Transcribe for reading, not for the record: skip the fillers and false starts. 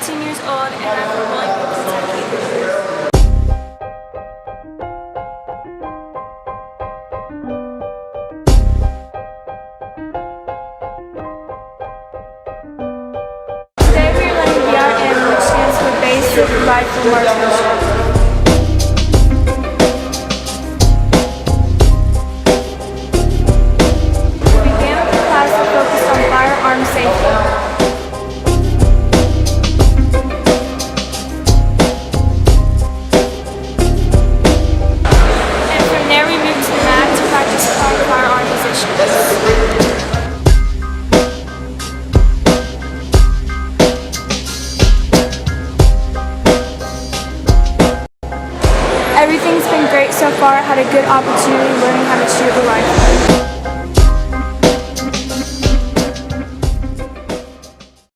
18 years old and I'm from Williamsburg, Kentucky. Today we are learning BRM, which stands for Basic Rifle Marksmanship. We began with a class that focused on firearm safety. Everything's been great so far. I had a good opportunity learning how to shoot a rifle.